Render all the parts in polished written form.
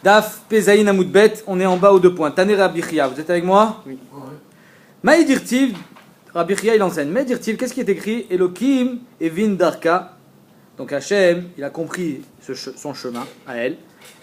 Daf Pezaïn Amoudbet, on est en bas aux 2 points. Taner Rabbi Chia, vous êtes avec moi? Oui. Maï dirtiv, Rabbi Chia il enseigne. Maï dirtiv, qu'est-ce qui est écrit? Elohim Evin Darka. Donc Hachem, il a compris son chemin à elle.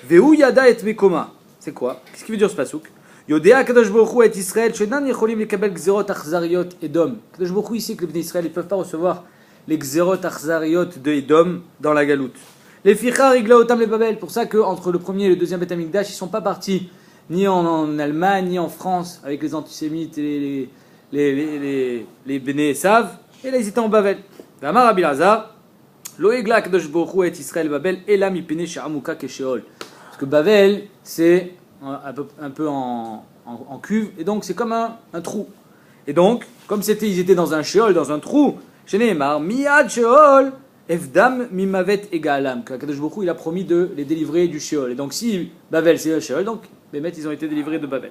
Veu Yada et Mekoma. C'est quoi? Qu'est-ce qui veut dire ce pasouk? Yodea Kadosh Baruch Hu et Israël, Shenan Yecholim Lekabel Gzerot Achzariot Edom. Kadosh Baruch Hu ici que les Bnei Israël ne peuvent pas recevoir les Gzerot Achzariot de Edom dans la galoute. Les Fichar Iglaotam les Babel. Pour ça qu'entre le premier et le deuxième Beth Amikdash, ils ne sont pas partis ni en Allemagne, ni en France avec les antisémites et les Bnei Esav. Et là ils étaient en Babel. Vamar Rabbi Lazar, Lo Egla Kadosh Baruch Hu et Israël Babel, Ela Mipene Sha'amuka Kesheol. Parce que Babel, c'est un peu en cuve, et donc c'est comme un trou. Et donc, comme ils étaient dans un Sheol, dans un trou, chez Nehemar, Miyad Sheol, Evdam Mimavet Egalam, que Kadosh Baruch Hu, il a promis de les délivrer du Sheol. Et donc, si Babel c'est le Sheol, donc les maîtres, ils ont été délivrés de Babel.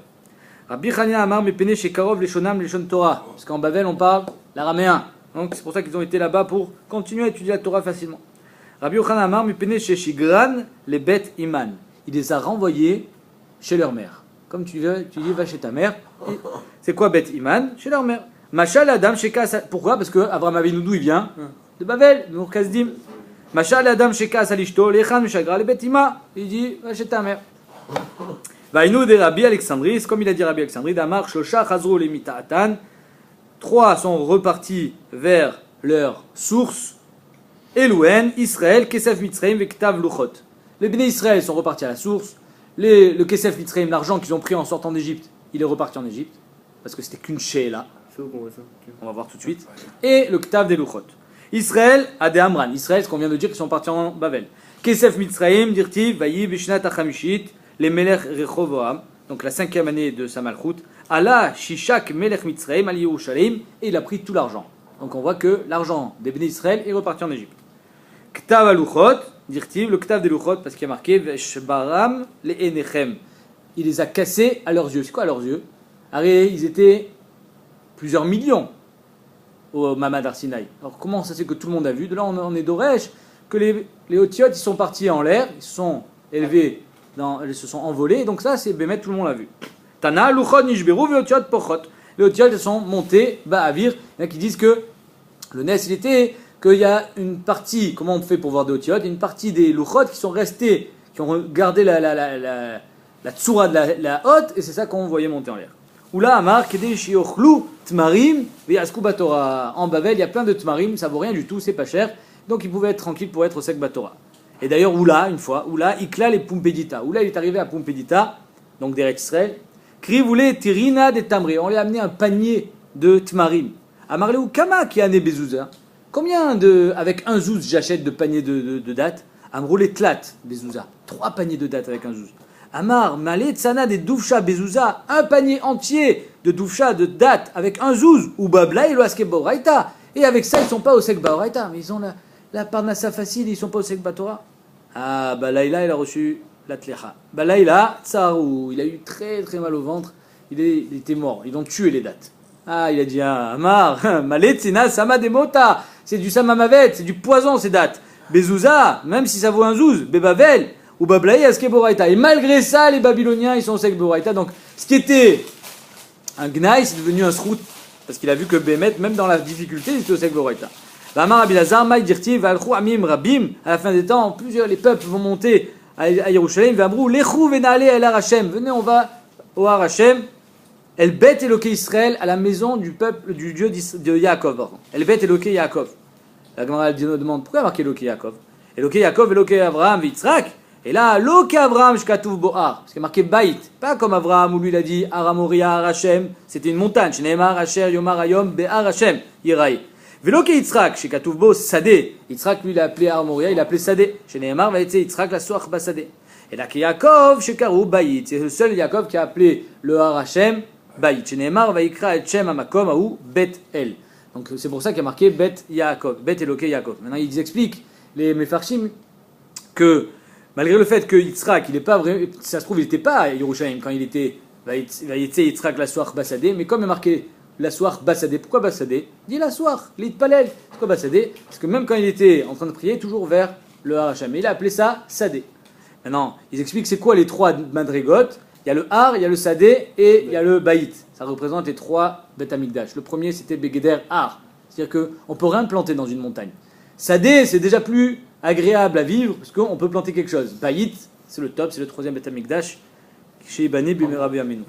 Rabbi Chanina Amar Mepene Shekarov Leshonam Leshon Torah. Parce qu'en Babel, on parle l'araméen. Donc, c'est pour ça qu'ils ont été là-bas pour continuer à étudier la Torah facilement. Rabbi Yochanan Amar Mepene Sheshigran les Bet Iman. Il les a renvoyés chez leur mère. Comme tu dis, va chez ta mère. Et c'est quoi Bet Iman? Chez leur mère. Machal Adam Sheka. Pourquoi? Parce que Abraham Avinu, d'où il vient? De Babel, de Mourkazdim. Machal Adam Sheka Salishto, Lechan Mishagra, le Bet Ima. Il dit, va chez ta mère. Vainu de Rabbi Alexandris, comme il a dit Rabbi Alexandris, Damar Shosha Chazro le Mita'atan. 3 sont repartis vers leur source. Elouen, Israël, Kesef Mitzrayim, Vektav Luchot. Les Bnei Israël sont repartis à la source. Le Kesef Mitzrayim, l'argent qu'ils ont pris en sortant d'Égypte, il est reparti en Égypte. Parce que c'était qu'une là. On va voir tout de suite. Et le Ktav des Luchot. Israël a des Amran. Israël, ce qu'on vient de dire, qu'ils sont partis en Babel. Kesef Mitzrayim, Dirtiv, Vayi, Bishnat Achamishit, les Melech Rechovoam. Donc la 5e année de sa malchoute. Allah, Shishak, Melech Mitzrayim, al Yerushalayim. Et il a pris tout l'argent. Donc on voit que l'argent des Bnei Israël est reparti en Égypte. Ktav Aluchot, Dirtiv, le Ktav des Luchot, parce qu'il y a marqué Veshbaram le Enechem. Il les a cassés à leurs yeux. C'est quoi à leurs yeux? Ils étaient plusieurs millions au Mamad Arsinaï. Alors comment ça c'est que tout le monde a vu? De là on est d'Oresh que les Otiotes ils sont partis en l'air, ils se sont élevés, ils se sont envolés. Donc ça c'est Bémet, tout le monde l'a vu. Tana Luchot Nishberu Veotiot Pochot. Les Otiotes ils sont montés bas à Vir. Il y en a qui disent que le Nes il était qu'il y a une partie, comment on fait pour voir des Otiotes, une partie des Luchot qui sont restés, qui ont gardé la tsura de la hotte, et c'est ça qu'on voyait monter en l'air. Oula Amar Kedei Shiochlu Tmarim Veyasku Batora. En Babel, il y a plein de Tmarim, ça vaut rien du tout, c'est pas cher, donc ils pouvaient être tranquilles pour être au Sek Batora. Et d'ailleurs, Oula, une fois, Oula, Ikla les Pumpedita. Oula, il est arrivé à Pumpedita, donc d'Eretz Israël. Kri voulait Tirina des Tamri. On lui a amené un panier de Tmarim. Amarle ou Kama qui a né Bezouza. Combien avec un zouz j'achète de paniers de dattes? Amroulé Tlat Bezouza. 3 paniers de dattes avec un zouz. Amar, Malé Tsana des Doufcha Bezouza. Un panier entier de Doufcha de dattes avec un zouz. Ou Babla et l'Oaske Baoraita. Et avec ça, ils ne sont pas au Sek Baoraita. Mais ils ont la Parnassa facile, ils ne sont pas au Sek Batora. Ah, Balaïla, il a reçu la Tlecha. Balaïla, Tsarou, il a eu très très mal au ventre. Il était mort. Ils ont tué les dattes. Ah, il a dit, Amar, Malé Tsina Sama Demota. C'est du Samamavet, c'est du poison ces dates. Bezouza, même si ça vaut un zouz, Bebavel, ou Bablaï, Aske Boraïta. Et malgré ça, les Babyloniens, ils sont au Sek Boraïta. Donc, ce qui était un Gnaï, c'est devenu un Srout. Parce qu'il a vu que Bémet, même dans la difficulté, il était au Sek Boraïta. Amar Abilazar, Maï Dirti, Valchou Amim Rabim. À la fin des temps, les peuples vont monter à Yerushalayim, Vabrou, Lechou Venale El Arachem. Venez, on va au Arachem. El Bet Eloké Israël, à la maison du peuple, du dieu de Yaakov. El Bet Eloké Yaakov. La Gemara demande pourquoi marqué Eloké Yaakov? Eloké Yaakov, Eloké Abraham, Yitzhak. Et là, Eloké Abraham, Shkatouf Boar. Parce qu'il y a marqué Baït. Pas comme Abraham où lui il a dit Aramoria Arachem. C'était une montagne. Shneemar Asher Yomar Ayom Be'ar Hashem Yiraï. Veloké Yitzhak, Shkatouf Bo Sadeh. Yitzhak lui il a appelé Aramoria, il a appelé Sadeh. Shneemar va être Yitzhak la soir Basadeh. Et là, Yaakov, Shekarou Baït. C'est le seul Yaakov qui a appelé le Arachem. Baït. Shneemar va écrire et Shem Amakom Aou Bet El. Donc c'est pour ça qu'il y a marqué Bet Yaakov, Bet Eloké Yaakov. Maintenant ils expliquent, les Mefarshim, que malgré le fait que Yitzhak, il est pas vrai, ça se trouve il n'était pas à Yerushalayim quand il était Vayitse Yitzhak la soir Basadé, mais comme il est marqué la soir Basadé, pourquoi Basadé? Dit la soir, l'Itpalel. Pourquoi Basadé? Parce que même quand il était en train de prier, toujours vers le Harachem. Il a appelé ça Sadé. Maintenant, ils expliquent c'est quoi les trois madrigotes. Il y a le har, il y a le sadé et il y a le baït. Ça représente les trois Beth Amikdash. Le premier c'était Begeder har, c'est-à-dire qu'on ne peut rien planter dans une montagne. Sadé, c'est déjà plus agréable à vivre parce qu'on peut planter quelque chose. Baït, c'est le top, c'est le troisième Beth Amikdash. Chez Ibane Bimerabi Aminu.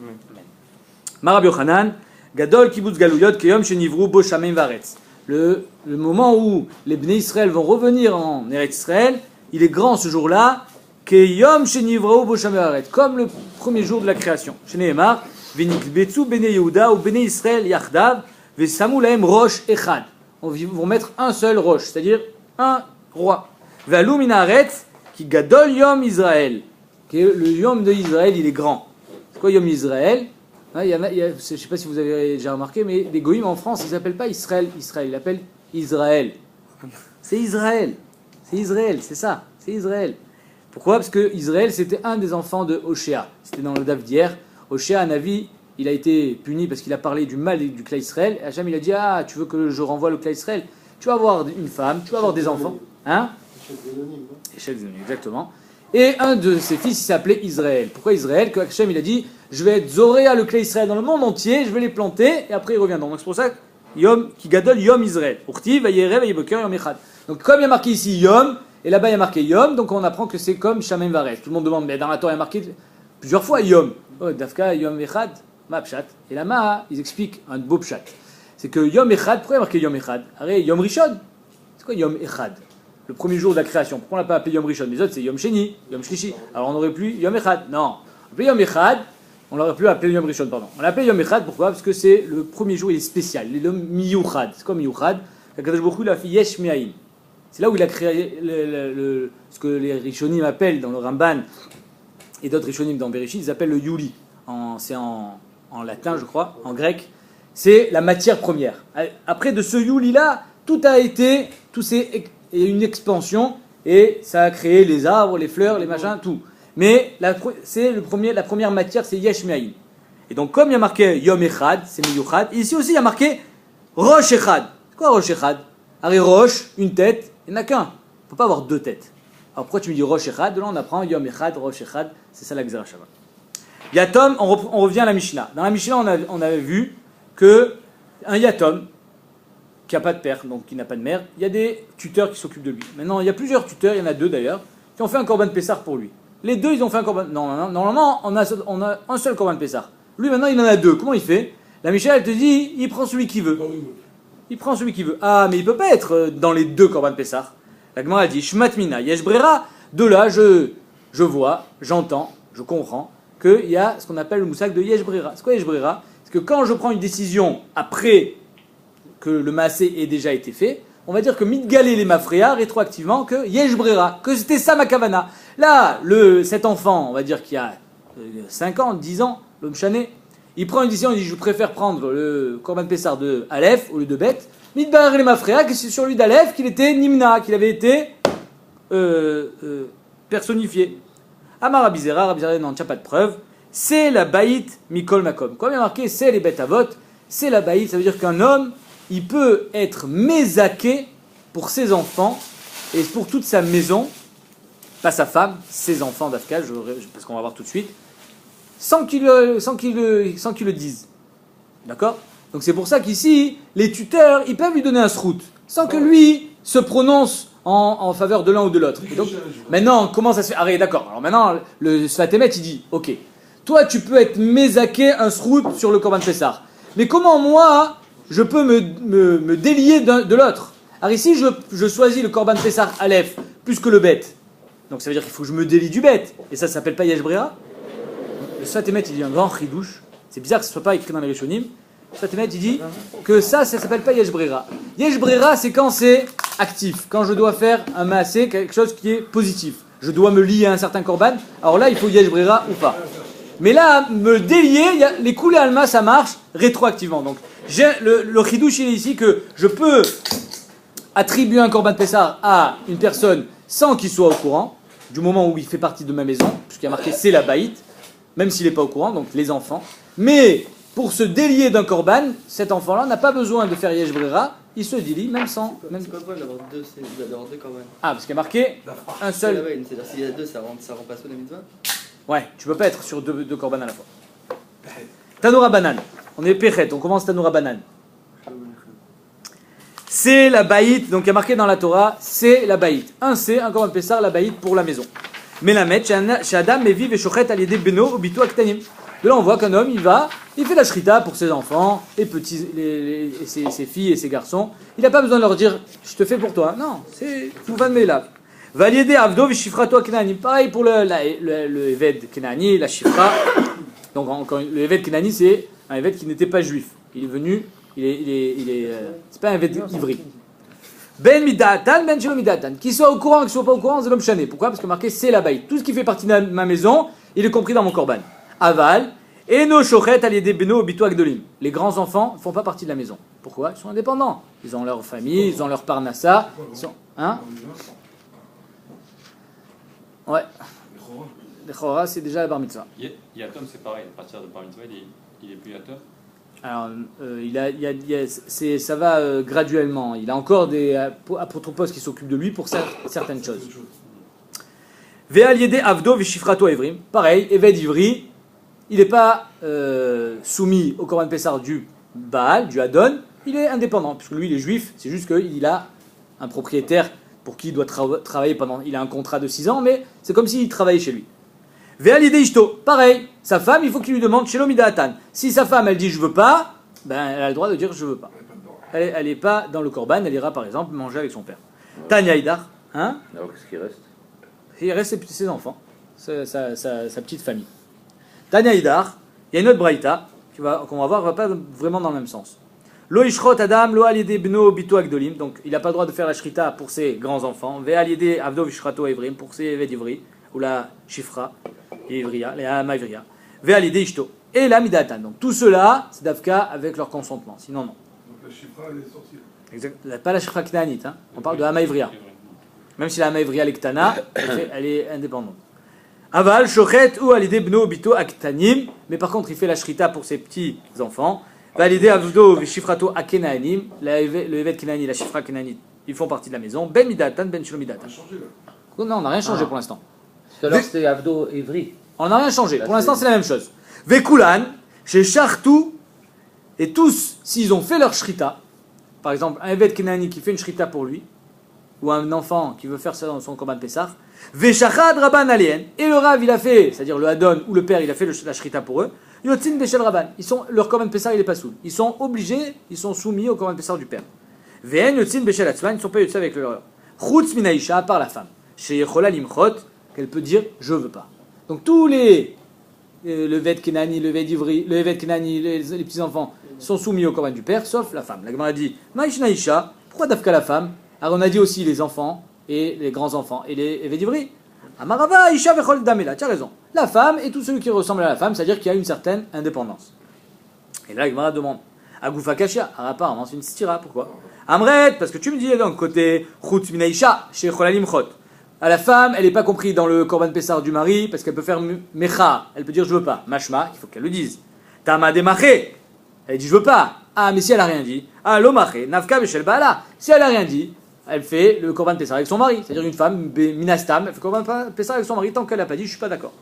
Marabi Yochanan, Gadol Kibbutz Galuyot Keyom Shenivru Bo Shameim Varetz. Le moment où les Bnei Israël vont revenir en Eretz Israël, il est grand ce jour-là, Keyom Shenivru Bo Shameim Varetz, comme le premier jour de la création. Shneemar, Venikbetsu Bnei Yehuda ou Bnei Israël Yachdav, Vesamu Lahem Rosh Echad. On va mettre un seul roche, c'est-à-dire un roi. Ve'alu min haaretz ki Gadol Yom Israël. Le Yom de Israël, il est grand. C'est quoi Yom Israël? Je ne sais pas si vous avez déjà remarqué, mais les goïms en France, ils n'appellent pas Israël, ils l'appellent Israël. C'est Israël. C'est Israël, c'est ça. C'est Israël. Pourquoi? Parce que Israël, c'était un des enfants de Hoshea. C'était dans le Daf d'hier. Hoshea, Navi, il a été puni parce qu'il a parlé du mal du clan Israël. Et Hacham, il a dit, ah, tu veux que je renvoie le clan Israël? Tu vas avoir une femme, tu vas avoir des enfants. Hein? Échelle Zénonim, exactement. Et un de ses fils, il s'appelait Israël. Pourquoi Israël? Que Hachem, il a dit, je vais être Zoréa, le clan Israël, dans le monde entier, je vais les planter, et après ils reviendront. Donc c'est pour ça que Yom, qui gadol Yom Israël. Urti, Vayere, Vayiboker, Yom Echad. Donc comme il y a marqué ici Yom, et là-bas il y a marqué Yom, donc on apprend que c'est comme Shamem Varetz. Tout le monde demande, mais dans la Torah il y a marqué plusieurs fois Yom. Oh, Dafka, Yom Echad, ma pshat. Et là-bas, ils expliquent un beau pshat. C'est que Yom Echad, pourquoi il y a marqué Yom Echad? Arrête, Yom Rishon. C'est quoi Yom Echad? Le premier jour de la création. Pourquoi on l'a pas appelé Yom Rishon? Les autres c'est Yom Sheni, Yom Shlishi. Alors on aurait pu Yom Echad. Non. On appelait Yom Echad, on l'aurait pu appeler Yom Rishon, pardon. On l'appelait Yom Echad, pourquoi? Parce que c'est le premier jour, il est spécial. Il est le Miyuchad. C'est quoi Miyuchad? Kadosh Baruch Hu l'a fait Yesh Me'ayin. C'est là où il a créé ce que les Rishonim appellent dans le Ramban et d'autres Rishonim dans Bereshit, ils appellent le Yuli. C'est en latin, je crois, en grec. C'est la matière première. Après de ce Yuli-là, tout a été, il y a une expansion et ça a créé les arbres, les fleurs, les machins, tout. Mais la première matière, c'est Yesh Me'ayin. Et donc, comme il y a marqué Yom Echad, c'est Miyuchad, ici aussi il y a marqué Rosh Echad. C'est quoi Rosh Echad? Arrête, Rosh, une tête, il n'y en a qu'un. Il ne peut pas avoir deux têtes. Alors pourquoi tu me dis Rosh Echad? De là on apprend Yom Echad, Rosh Echad, c'est ça la Gzera Shabbat. Yatom, on revient à la Mishnah. Dans la Mishnah, on avait vu que un Yatom, qui n'a pas de père, donc qui n'a pas de mère, il y a des tuteurs qui s'occupent de lui. Maintenant, il y a plusieurs tuteurs, il y en a deux d'ailleurs, qui ont fait un Korban Pessar pour lui. Les deux, ils ont fait un Korban... Non, normalement, on a un seul Korban Pessar. Lui, maintenant, il en a deux. Comment il fait? La Mishnah, elle te dit, il prend celui qu'il veut. Il prend celui qu'il veut. Ah, mais il ne peut pas être dans les deux Korban Pessar. La Gemara a dit, Shmat Mina, Yesh Brera. De là, je vois, j'entends, je comprends qu'il y a ce qu'on appelle le moussak de Yesh Brera. C'est quoi Yesh Brera? C'est que quand je prends une décision après que le maasé ait déjà été fait, on va dire que mitgalé les mafréas rétroactivement que Yesh Brera, que c'était ça ma kavana. Là, cet enfant, on va dire qu'il y a 5 ans, 10 ans, l'homme chané, il prend une décision, il dit je préfère prendre le Korban Pessar de Aleph au lieu de Bet. Mitgalé les mafréas, que c'est sur lui d'Aleph qu'il était Nimna, qu'il avait été personnifié. Amar Rabizera, non, tu n'as pas de preuve. C'est la baït Mikol Makom. Comme il y a marqué, c'est les bêtes à vote, c'est la baït, ça veut dire qu'un homme, il peut être mézaké pour ses enfants et pour toute sa maison, pas sa femme, ses enfants d'Afka, parce qu'on va voir tout de suite, sans qu'il le dise. D'accord? Donc c'est pour ça qu'ici, les tuteurs, ils peuvent lui donner un srout, sans que lui se prononce en faveur de l'un ou de l'autre. Et donc, maintenant, comment ça se fait? Ah, d'accord. Alors maintenant, le Sfatemet, il dit, ok, toi tu peux être mézaké un srout sur le Korban Pessar. Mais comment moi, je peux me délier de l'autre? Alors ici, je choisis le Korban Pessar Aleph plus que le bête. Donc ça veut dire qu'il faut que je me délie du bête. Et ça s'appelle pas Yesh Brera. Le Sfatemet, il dit un grand chidouche. C'est bizarre que ce soit pas écrit dans les Rishonim. Le Sfatemet, il dit que ça s'appelle pas Yesh Brera. Yesh Brera, c'est quand c'est actif. Quand je dois faire un maasé, quelque chose qui est positif. Je dois me lier à un certain Korban. Alors là, il faut Yesh Brera ou pas. Mais là, me délier, les coulées alma, ça marche rétroactivement. Donc, le chidouche, il est ici que je peux attribuer un Korban Pessar à une personne sans qu'il soit au courant, du moment où il fait partie de ma maison, puisqu'il y a marqué c'est la baït, même s'il n'est pas au courant, donc les enfants. Mais pour se délier d'un korban, cet enfant-là n'a pas besoin de faire yesh brera, il se délie même sans. C'est pas bon d'avoir deux korban. Ah, parce qu'il y a marqué un C'est seul. la veine, c'est-à-dire s'il y a deux, ça remplace la mitzvah. Ouais, tu peux pas être sur deux korban à la fois. Tanoura banane. On est péchet, on commence Tanoura banane. C'est la baït, donc il y a marqué dans la Torah, c'est la baït. Un c'est un korban pessar, la baït pour la maison. Mais la met, chez Adam, et vive et shochet al yedei beno ou bitou aktanim. De là, on voit qu'un homme, il fait la shrita pour ses enfants, ses filles et ses garçons. Il n'a pas besoin de leur dire, je te fais pour toi. Non, c'est Mouvan Meila. Valiédé Avdo Vishifrato Kenani. Pareil pour le Eved Kenani, la Shifra. Donc, encore, le Eved Kenani, c'est un Eved qui n'était pas juif. Il est venu, c'est pas un Eved ivri. Ben Midatan, Ben Shelo Midatan. Qu'il soit au courant, qu'il soit pas au courant, c'est l'homme chané. Pourquoi? Parce que marqué, c'est la baït. Tout ce qui fait partie de ma maison, il est compris dans mon korban. Aval, et nos shochet al yedei beno bito agdolim. Les grands enfants ne font pas partie de la maison. Pourquoi? Ils sont indépendants. Ils ont leur famille, ils ont leur parnassa. Hein? Ouais. Les chora, c'est déjà la bar mitzvah. Yatom, c'est pareil. À partir de bar mitzvah, il est plus yatom. Alors, ça va graduellement. Il a encore des apotropos qui s'occupent de lui pour certaines choses. Ve'al yedei avdo v'shifrato evrim. Pareil, Eved ivri. Il n'est pas soumis au Korban Pessar du Baal, du Hadon, il est indépendant, puisque lui il est juif, c'est juste qu'il a un propriétaire pour qui il doit travailler pendant. Il a un contrat de 6 ans, mais c'est comme s'il travaillait chez lui. Ve'al yedei ishto, pareil, sa femme, il faut qu'il lui demande Shelo midatan. Si sa femme elle dit je veux pas, ben elle a le droit de dire je veux pas. Elle n'est pas dans le Korban, elle ira par exemple manger avec son père. Tanya Idar, hein? Alors qu'est-ce qui reste? Il reste ses enfants, sa petite famille. Tanya Idar, il y a une autre braïta qu'on va voir, va pas vraiment dans le même sens. Lo ishrot adam lo alide bno bito agdolim, donc il n'a pas le droit de faire la shrita pour ses grands enfants. Ve alide avdo vishrato evrim pour ses eved ivri ou la shifra ivria, la maivria. Ve alide ishto et la midatan. Donc tout cela, c'est d'Afka avec leur consentement. Sinon non. Donc la chifra elle est sortie. Exact. Pas la shifra knaanite, hein. On parle de la maivria. Même si la maivria l'ektana, elle est indépendante. Aval, shochet ou alidé bno bito aktanim, mais par contre il fait la shrita pour ses petits enfants. Validé avdo vishifrato akenanim, le evet kenani, la shifra kenani, ils font partie de la maison. Ben midatan, ben shelo midatan. Ça a changé là. Non, on n'a rien changé pour l'instant. Tout à l'heure c'était Avdo Ivri. On n'a rien changé. Pour l'instant c'est la même chose. Vekulan, chez Chartou, et tous, s'ils ont fait leur shrita, par exemple un evet kenani qui fait une shrita pour lui, ou un enfant qui veut faire ça dans son korban pessar, Veshachad Rabban Alien, et le Rav il a fait, c'est-à-dire le Hadon ou le père il a fait la shrita pour eux, Yotzin Beshel Rabban, leur korban pessar il est pas soul. Ils sont obligés, ils sont soumis au korban pessar du père. Ve'en Yotzin Beshel Atzman, ils ne sont pas yotzin avec leur. Chutz Minaïcha, à part la femme. Chez Yechola Limchot, qu'elle peut dire je veux pas. Donc tous les. Le Ved Kenani, le Ved Ivri, le Ved Kenani, les petits-enfants sont soumis au korban du père, sauf la femme. La Gemara dit Maïch Naïcha, pourquoi d'Afka la femme? Alors on a dit aussi les enfants et les grands-enfants et les Evedivri. Amarava, Isha vechol damela, tu as raison. La femme et tout celui qui ressemble à la femme, c'est-à-dire qu'il y a une certaine indépendance. Et là, Gemara demande Agoufa Kashia, apparemment c'est une stira, pourquoi? Amret, parce que tu me dis donc côté Chutz Minaïcha, chez Cholalim Chot. À la femme, elle n'est pas comprise dans le Korban Pessar du mari, parce qu'elle peut faire Mecha, elle peut dire je veux pas. Mashma, il faut qu'elle le dise. Tama Demaché, elle dit je veux pas. Ah, mais si elle a rien dit. Ah, Lomaché, Nafka Beshel Baala, si elle a rien dit. Elle fait le Korban Pessar avec son mari. C'est-à-dire une femme, Minastam, elle fait le Korban Pessar avec son mari tant qu'elle n'a pas dit, je ne suis pas d'accord.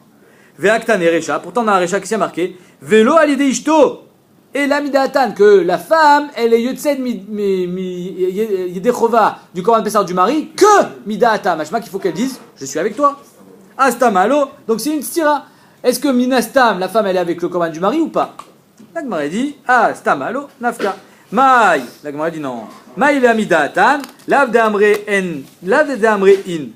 Ve'aktan Erecha, pourtant dans la Recha qui s'est marqué, Velo alide ishto, et la midatan, que la femme, elle est yotzed yedechova du Korban Pessar du mari, que midata, machma qu'il faut qu'elle dise, je suis avec toi. Astamalo, donc c'est une stira. Est-ce que Minastam, la femme, elle est avec le Korban du mari ou pas? La Gemara dit, Astamalo, nafka. Maï, la Gemara dit non. Maï le midatan, lav de amre in.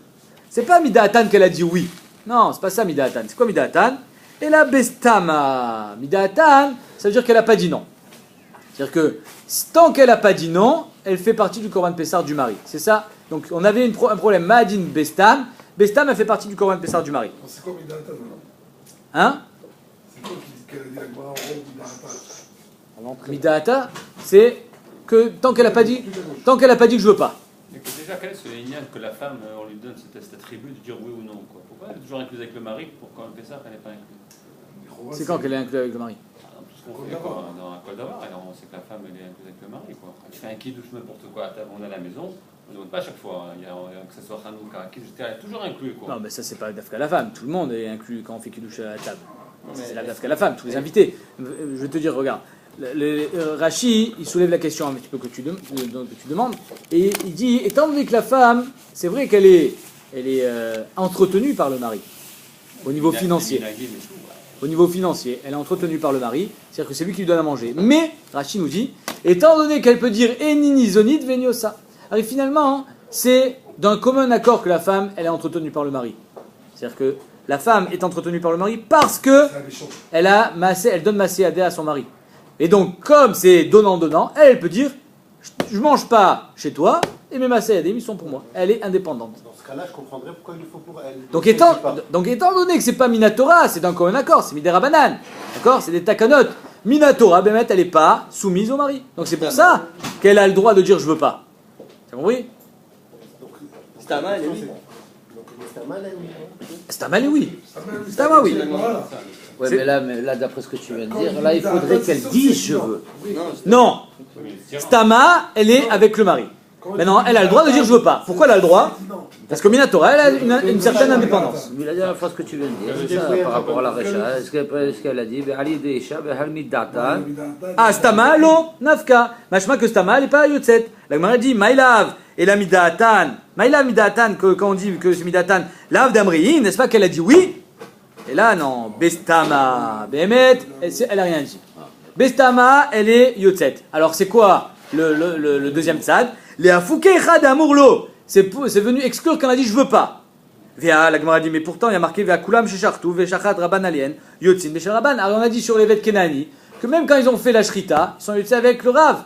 C'est pas midatan qu'elle a dit oui. Non, c'est pas ça midatan. C'est quoi midatan? Et la bestama. Midatan, ça veut dire qu'elle a pas dit non. C'est-à-dire que tant qu'elle a pas dit non, elle fait partie du Korban Pessar du mari. C'est ça. Donc on avait un problème. Ma'adin bestam. Bestam, elle fait partie du Korban Pessar du mari. C'est quoi Midata? Hein? C'est quoi qu'elle a dit avec Gemara en haut Midata? Midata, c'est que tant qu'elle a pas dit que je veux pas. Mais que déjà, quel est ce lignan que la femme, on lui donne cet attribut de dire oui ou non, quoi? Pourquoi elle est toujours incluse avec le mari pour quand elle fait ça, elle n'est pas incluse? C'est quand qu'elle est inclue avec le mari? Par exemple, Ce qu'on fait quoi, dans un col d'avoir, on sait que la femme elle est incluse avec le mari. Quoi. Tu fais un kiddush n'importe quoi, on est à la maison, on ne demande pas à chaque fois, que ce soit Hanouka, kiddush, elle est toujours inclus. Quoi. Non, mais ça, c'est pas d'afka la femme. Tout le monde est inclus quand on fait kiddush à la table. C'est la d'afka la femme, tous les invités. Je vais te dire, regarde. Rashi, il soulève la question un petit peu que tu demandes, et il dit, étant donné que la femme, c'est vrai qu'elle est entretenue par le mari, au niveau financier. Au niveau financier, elle est entretenue par le mari, c'est-à-dire que c'est lui qui lui donne à manger. Mais, Rashi nous dit, étant donné qu'elle peut dire Enini zonit veniosa, alors finalement, c'est d'un commun accord que la femme, elle est entretenue par le mari. C'est-à-dire que la femme est entretenue par le mari parce que elle donne masséadé à son mari. Et donc, comme c'est donnant-donnant, elle peut dire je mange pas chez toi et mes masséadés, ils sont pour moi. Elle est indépendante. Dans ce cas-là, je comprendrais pourquoi il le faut pour elle. Donc étant donné que c'est pas Minatora, c'est d'un commun accord, c'est Midera-Banan. D'accord? C'est des takanot. Minatora, Bémet, elle n'est pas soumise au mari. Donc c'est pour ça qu'elle a le droit de dire je veux pas. T'as compris? Stama, elle est oui. Stama, elle est oui. Stama, oui. Ouais, mais là, d'après ce que tu viens de dire, là, il faudrait qu'elle dise je veux. Non. Stama, elle est avec le mari. Maintenant, elle a le droit de dire je veux pas. Pourquoi elle a le droit? Parce que Minatora, elle a une certaine indépendance. Mais la dernière fois, ce que tu viens de dire, c'est ça, par rapport à la Recha. Est-ce qu'elle a dit Ali Deisha, Behalmi Datan. Ah, Stama, lo, nafka. Machma que Stama, elle n'est pas Yotzet. La Gemara dit Maïlav et la Midatan. Maïlav Midatan, quand on dit que c'est Midatan, Lav d'Amriin, n'est-ce pas qu'elle a dit oui? Et là, non. Bestama, Behemet, elle a rien dit. Bestama, elle est Yotzet. Alors, c'est quoi le deuxième tzad? Les Afoukecha d'Amourlo. C'est venu exclure quand on a dit je veux pas. La Gemara dit mais pourtant il y a marqué Vea Kulam Shechartu Veshachat Rabban Alien Yotzin Beshel Rabban. Alors on a dit sur les Vêt Kenani que même quand ils ont fait la Shrita, ils sont yotzés avec le Rav.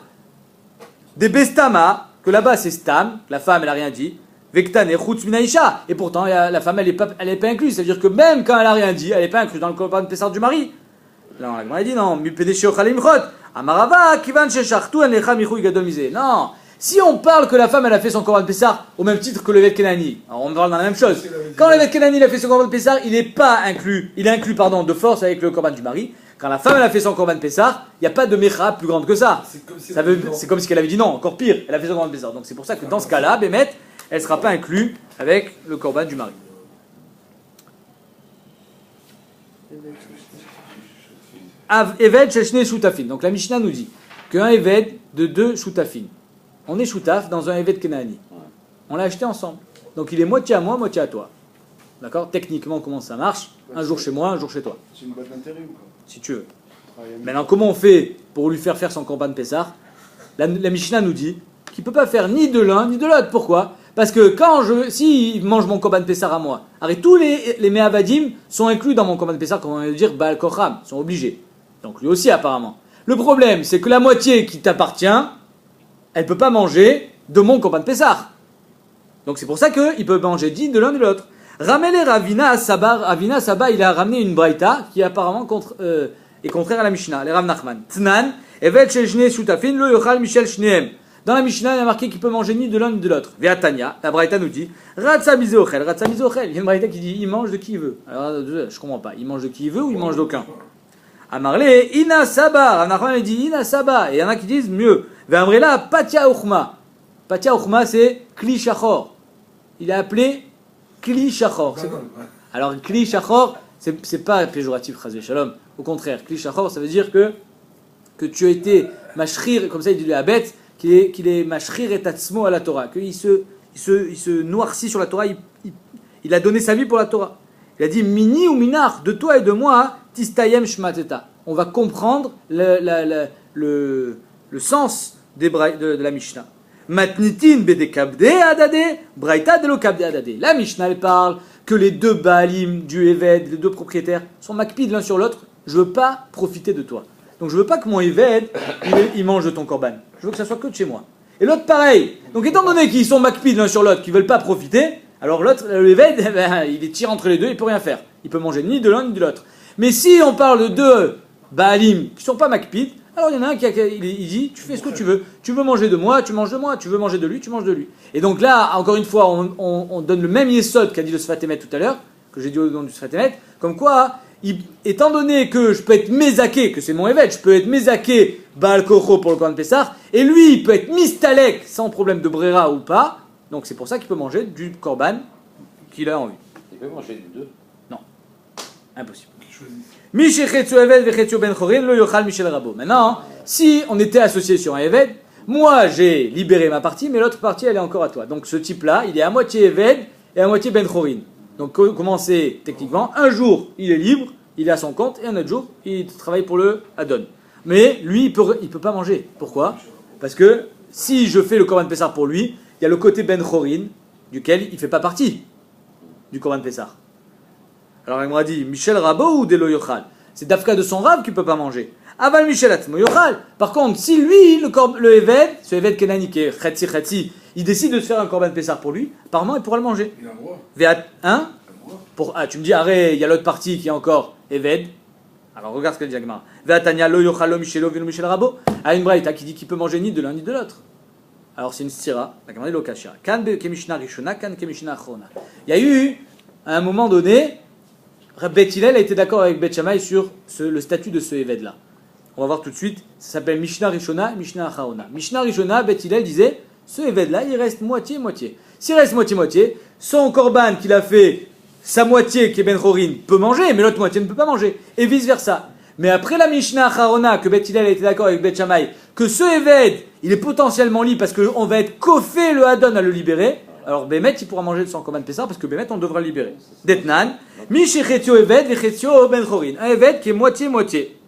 Des Bestama, que là-bas c'est Stam, la femme elle a rien dit. Vektane Chutz Minaisha. Et pourtant la femme elle est pas incluse. C'est-à-dire que même quand elle a rien dit, elle n'est pas incluse dans le Korban Pessar du mari. Non, la Gemara dit non. Mipedeshe Ochalim Chot. Amarava Kivan Shechartu Anecha Michu Gadol Mizeh. Non. Si on parle que la femme elle a fait son Korban Pessar au même titre que le Vêt Kenani, alors on parle dans la même chose. Quand le Vêt Kenani a fait son Korban Pessar, il n'est pas inclus, il est inclus de force avec le Korban du mari. Quand la femme elle a fait son Korban Pessar, il n'y a pas de Mecha plus grande que ça. C'est comme si elle avait dit non, encore pire, elle a fait son Korban Pessar. Donc c'est pour ça que dans ce cas-là, Bémet, elle ne sera pas inclue avec le Korban du mari. Eved Sheshne Shutafin. Donc la Mishnah nous dit qu'un Eved de 2 Shutafin. On est choutaf dans un Eved Kenani. On l'a acheté ensemble. Donc il est moitié à moi, moitié à toi. D'accord? Techniquement, comment ça marche? Un jour chez moi, un jour chez toi. C'est une boîte d'intérim, quoi. Si tu veux. Maintenant, comment on fait pour lui faire son Korban Pessar? La Mishnah nous dit qu'il ne peut pas faire ni de l'un ni de l'autre. Pourquoi? Parce que s'il mange mon Korban Pessar à moi, arrête, tous les Me'avadim sont inclus dans mon Korban Pessar, comme on va dire, Baal Kocham, sont obligés. Donc lui aussi, apparemment. Le problème, c'est que la moitié qui t'appartient, elle ne peut pas manger de mon Korban Pessar. Donc c'est pour ça qu'il peut manger dit de l'un de l'autre. Ramele Ravina Saba, il a ramené une braïta qui apparemment est contraire à la Mishnah, les Rav Nachman. Tnan, Evet Sheshne Shutafin, lo yochal Michel Shneem. Dans la Mishnah, il y a marqué qu'il peut manger ni de l'un ni de l'autre. Veatania, la braïta nous dit Ratsa Mizeochel, Ratsa Mizeochel. Il y a une braïta qui dit il mange de qui il veut. Alors je comprends pas, il mange de qui il veut ou il mange d'aucun? Amarle, Ina Saba, Rav Nachman dit Ina Saba. Et il y en a qui disent mieux. Ve'amrela Patia Uchma. Patia Uchma, c'est Kli Shachor. Il est appelé Kli Shachor. Alors, Kli Shachor, c'est pas péjoratif, Chazé Shalom. Au contraire, Kli Shachor, ça veut dire que tu as été mashrir, comme ça il dit à Abet, qu'il est mashrir et tatsmo à la Torah. Qu'il se noircit sur la Torah, il a donné sa vie pour la Torah. Il a dit Mini ou Minar, de toi et de moi, Tistayem Shmateta. On va comprendre le sens de la Mishnah. Matnitin bedekabde adade, braïta de lokabde adade. La Mishnah elle parle que les deux Baalim du Eved, les deux propriétaires, sont makpid l'un sur l'autre. Je veux pas profiter de toi. Donc je veux pas que mon Eved il mange de ton korban. Je veux que ça soit que de chez moi. Et l'autre pareil. Donc étant donné qu'ils sont makpid l'un sur l'autre, qu'ils veulent pas profiter, alors l'autre, le Eved, il est tiré entre les deux, il peut rien faire. Il peut manger ni de l'un ni de l'autre. Mais si on parle de deux Baalim qui sont pas makpid, alors il y en a un il dit, tu fais ce que tu veux. Tu veux manger de moi, tu manges de moi. Tu veux manger de lui, tu manges de lui. Et donc là, encore une fois, on donne le même yesod qu'a dit le Sfat Emet tout à l'heure, que j'ai dit au nom du Sfat Emet, comme quoi, étant donné que je peux être mézaké, que c'est mon évêque, je peux être mézaké Baal Kocho pour le Korban Pessah, et lui, il peut être mistalek sans problème de brera ou pas, donc c'est pour ça qu'il peut manger du Korban qu'il a envie. Il peut manger les deux. Impossible. Mishechetsu Eved vechetsu Ben Chorin lo yochal Michel Rabo. Maintenant, si on était associé sur un Eved, moi j'ai libéré ma partie, mais l'autre partie elle est encore à toi. Donc ce type-là, il est à moitié Eved et à moitié Ben Chorin. Donc comment c'est techniquement? Un jour il est libre, il est à son compte, et un autre jour il travaille pour le Adon. Mais lui il peut pas manger. Pourquoi? Parce que si je fais le Korban Pessah pour lui, il y a le côté Ben Chorin, duquel il fait pas partie du Korban Pessah. Alors il m'a dit, Michel Rabo ou Delo Yochal? C'est Dafka de son rab qui ne peut pas manger. Aval Michel Atzmo Yochal. Par contre, si lui, le Eved, ce Eved Kenani qui est Khatsi, il décide de se faire un Korban Pessah pour lui, apparemment il pourra le manger. Il a le droit. Hein? Tu me dis, arrête, il y a l'autre partie qui est encore Eved. Alors regarde ce que dit Agmar. Ve'atania lo yochal lo Michelo vino Michel Rabo. A une braïta qui dit qu'il peut manger ni de l'un ni de l'autre. Alors c'est une stira. L'Agmar dit lo kashira. Kan kemishna rishona, kan kemishna achrona. Il y a eu, à un moment donné, Bet Hillel a été d'accord avec Bet Shammai sur le statut de ce Eved là. On va voir tout de suite. Ça s'appelle Mishnah Rishona et Mishnah Acharona. Mishnah Rishona, Bet Hillel disait, ce Eved là, il reste moitié-moitié. S'il reste moitié-moitié, son korban qu'il a fait, sa moitié qui est Ben Chorin peut manger, mais l'autre moitié ne peut pas manger. Et vice versa. Mais après la Mishnah Acharona, que Bet Hillel a été d'accord avec Bet Shammai, que ce Eved, il est potentiellement libre parce qu'on va être koffé le Hadon à le libérer. Alors Bémet, il pourra manger de son Korban Pessah parce que Bémet, on devra le libérer. Detnan, Mishechetio Eved, Vechetio Ben Chorin. Un Eved qui est moitié-moitié.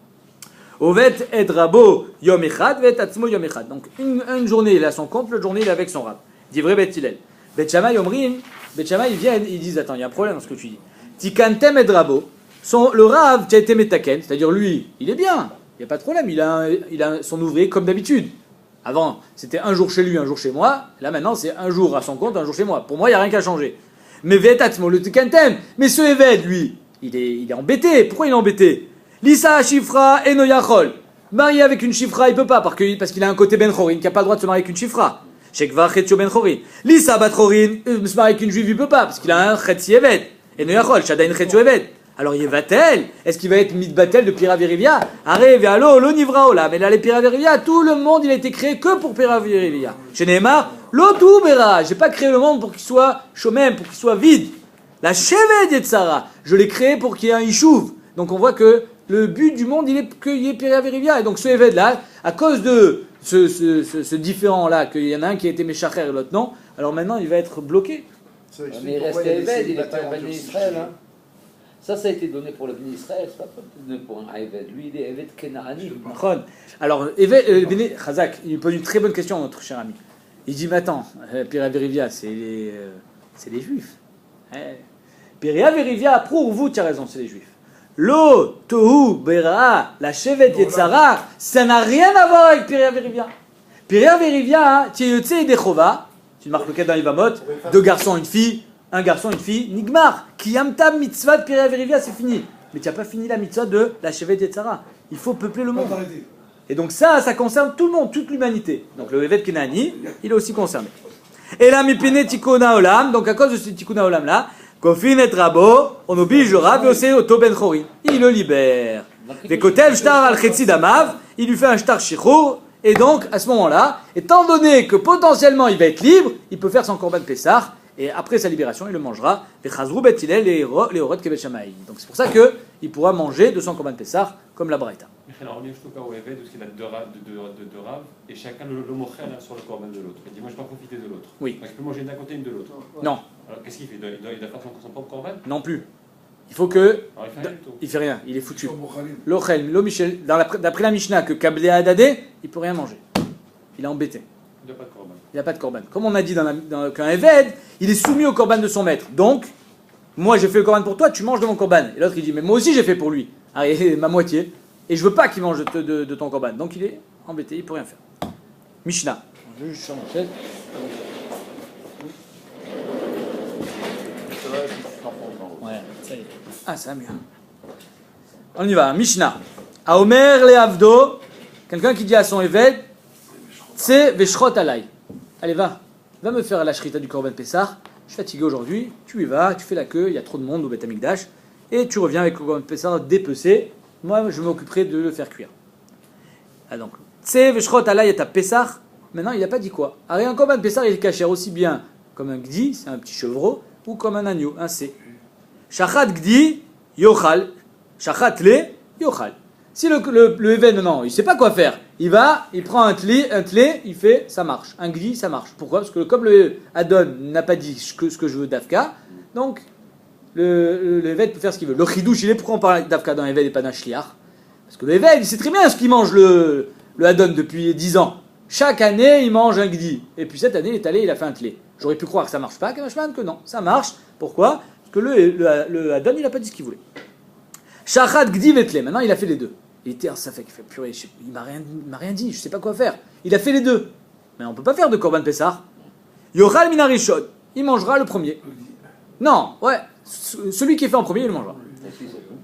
Ovet et Rabo Yom Echad, Vet Atzmo Yom Echad. Donc une journée il est à son compte, l'autre journée il est avec son rab. Dit vrai Bet Hillel. Bet Shammai Omrim, Bet Shammai ils viennent, ils disent attends, il y a un problème dans ce que tu dis. Tikantem et Rabo, le rab qui a été metaken, c'est-à-dire lui, il est bien, il n'y a pas de problème, il a son ouvrier comme d'habitude. Avant, c'était un jour chez lui, un jour chez moi. Là, maintenant, c'est un jour à son compte, un jour chez moi. Pour moi, il n'y a rien qu'à changer. Mais Vetatzmo, le Tikantem, mais ce Eved, lui, il est embêté. Pourquoi il est embêté? Lisa Shifra et Noyachol. Marié avec une Shifra, il peut pas, parce qu'il a un côté Ben Chorin, qui n'a pas le droit de se marier avec une Shifra. Shekva Chetio Ben Chorin. Lisa Bat Chorin, se marier avec une Juive, il peut pas, parce qu'il a un Chetzi Eved. Et Noyachol, Shadain Chetio Eved. Alors il va-t-elle? Est-ce qu'il va être mitbatel de Piravirivia? Arrive, allo, lo nivrao là. Mais là, les Piravirivia, tout le monde, il a été créé que pour Piravirivia. Chez Neymar, l'autou bera. J'ai pas créé le monde pour qu'il soit chômem, pour qu'il soit vide. La cheved Yetzara, je l'ai créé pour qu'il y ait un Yishuv. Donc on voit que le but du monde, il est qu'il y ait Piravirivia. Et donc ce Eved là, à cause de ce différent là, qu'il y en a un qui a été Méchacher et l'autre non, alors maintenant il va être bloqué. Mais il reste Eved, il est pas en Israël. Hein. Ça a été donné pour le béni Israël, c'est pas donné pour un Eved. Lui, il est Eved Kenaani. Alors, Eved, Chazak, il pose une très bonne question à notre cher ami. Il dit, mais attends, Piravirivia, c'est les Juifs. Piravirivia, pour vous, tu as raison, c'est les Juifs. Lo, Tohu, Bera, la Shevet Yetzara, ça n'a rien à voir avec Piravirivia. Piravirivia, tu es Yotze et Dechova, tu marques le cas dans Ivamot, 2 garçons, une fille. Un garçon, une fille, Nigmar, Kiyamtam mitzvah de Piravirivia, c'est fini. Mais tu n'as pas fini la mitzvah de la Shevet Yetzara. Il faut peupler le monde. Et donc ça concerne tout le monde, toute l'humanité. Donc le Eved Kenani, il est aussi concerné. Et là, Mipine Tikuna Olam, donc à cause de ce Tikuna Olam là, Kofin et Rabo, on oblige le Rav Yosef Oto Ben Chorin. Il le libère. Vekotev Shtar al Chetzi Damav, il lui fait un Shtar Shichur. Et donc, à ce moment-là, étant donné que potentiellement il va être libre, il peut faire son Korban Pessah. Et après sa libération, il le mangera. Les Chazrou Bet Hillel, les Horot Kebet Shammai. Donc c'est pour ça qu'il pourra manger de son Korban Pessah comme la Braïta. Alors, on est au cas où Eved, parce qu'il a deux raves, et chacun le mochel sur le korban de l'autre. Il dit, moi je peux profiter de l'autre. Oui. Donc, je peux manger d'une d'un côté et de l'autre. Non. Alors qu'est-ce qu'il fait? Il doit faire son propre korban? Non plus. Il faut que. Alors, il fait rien du tout. Il fait rien, il est foutu. L'Ochel, l'O Michel, d'après la Mishnah, que Kablé Adadé, il peut rien manger. Il est embêté. Il n'a pas de korban. Il n'y a pas de korban. Comme on a dit qu'un Eved, il est soumis au korban de son maître. Donc, moi j'ai fait le korban pour toi, tu manges de mon korban. Et l'autre il dit, mais moi aussi j'ai fait pour lui. Allez, ma moitié. Et je veux pas qu'il mange de ton korban. Donc il est embêté, il peut rien faire. Mishnah. Je vais juste sur ma chaise. Ouais, ça y est. Ah, ça va mieux. On y va. Mishnah. Aomer le Avdo. Quelqu'un qui dit à son Eved, c'est Veshrot alay. Allez, va me faire la shrita du Korban Pessah. Je suis fatigué aujourd'hui. Tu y vas, tu fais la queue. Il y a trop de monde au Beth Amikdash. et tu reviens avec le Korban Pessah dépecé. Moi, je m'occuperai de le faire cuire. Ah donc, Tse Veshrot Alay et Pessah. Maintenant, il n'a pas dit quoi. Un Korban Pessah, il est caché aussi bien comme un Gdi, c'est un petit chevreau, ou comme un agneau, un C. Shachat Gdi, Yochal. Shachat Le, Yochal. Si le Even, non, il ne sait pas quoi faire, il va, il prend un tlé, il fait, ça marche. Un Gdi, ça marche. Pourquoi? Parce que comme le Adon n'a pas dit ce que je veux d'Afka, donc le Even peut faire ce qu'il veut. Le Chidouche, il est pourquoi on parle d'Afka dans Even et pas d'un Shliach? Parce que le Even, il sait très bien ce qu'il mange le Adon depuis 10 ans. Chaque année, il mange un Gdi. Et puis cette année, il est allé, il a fait un tlé. J'aurais pu croire que ça marche pas, que non, ça marche. Pourquoi? Parce que le Adon, il n'a pas dit ce qu'il voulait. Shachat Gdi Vetle. Maintenant, il a fait les deux. Il était ça fait qu'il fait purée, il m'a rien dit, je sais pas quoi faire. Il a fait les deux. Mais on peut pas faire de Korban Pessah. Yochal Minarishon. Il mangera le premier. Non, ouais. Celui qui est fait en premier, il le mangera. Et si, c'est tout.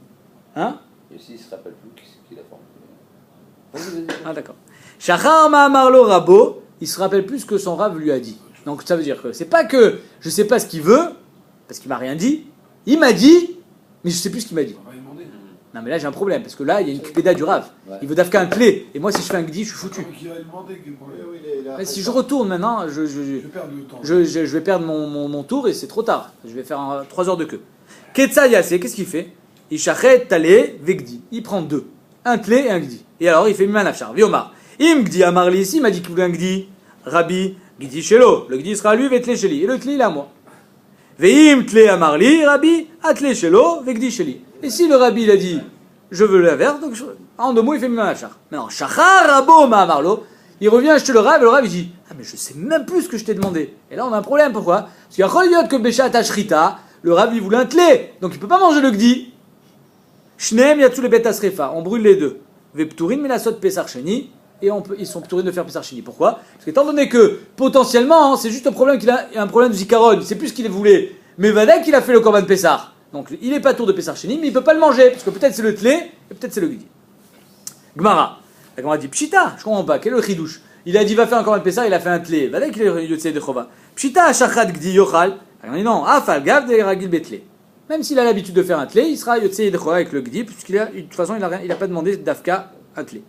Hein? Et si, il se rappelle plus qu'il a fait. Ah, d'accord. Shachar Ma'amarlo Rabo. Il se rappelle plus ce que son rab lui a dit. Donc ça veut dire que c'est pas que je sais pas ce qu'il veut, parce qu'il m'a rien dit. Il m'a dit, mais je sais plus ce qu'il m'a dit. Non mais là j'ai un problème, parce que là il y a une kupéda du Rav. Ouais. Il veut d'Afka un clé, et moi si je fais un gdi, je suis foutu. Mais si je retourne maintenant, je vais perdre mon tour et c'est trop tard. Je vais faire 3 heures de queue. Ketsa Yassé, qu'est-ce qu'il fait? Il chachet talé vegdi. Il prend 2. Un clé et un gdi. Et alors il fait mimanafchar. Viomar. Im gdi amarli ici, il m'a dit qu'il voulait un gdi. Rabbi, gdi shelo. Le gdi sera à lui, vetle sheli. Et le clé il est à moi. Veim tle amarli, Rabbi, atle shelo, vegdi sheli. Et si le Rabbi il a dit, je veux la verre, donc en 2 mots il fait mimanafchar. Maintenant, shachar rabo ma'amarlo. Il revient acheter le Rav, et le Rav il dit, ah mais je sais même plus ce que je t'ai demandé. Et là on a un problème, pourquoi? Parce qu'il y a Choliot que Béchat Ashrita, le Rav il voulait un tlé, donc il peut pas manger le gdi. Shneem yatzou le bet asrefa, on brûle les deux. Vepturin melasot pesar sheni, et ils sont pturin de faire pesar sheni. Pourquoi? Parce qu'étant donné que potentiellement, c'est juste un problème qu'il a un problème de zikaron, il sait plus ce qu'il voulait. Mais Vadek il a fait le korban pesar. Donc il est pas tour de pesar sheni, mais il peut pas le manger, parce que peut-être c'est le tlé, et peut-être c'est le gdi. Gmara. On a dit Pshita, je comprends pas, quel est le chidouche? Il a dit va faire un korban pessah, il a fait un tlé. Voilà qu'il est yotzei de chova. Pshita shachat gdi yochal. On dit non, afal gav de ragil betlé. Même s'il a l'habitude de faire un tlé, il sera yotzei de chova avec le gdi, puisqu'il a, de toute façon, il a pas demandé d'afka un tlé.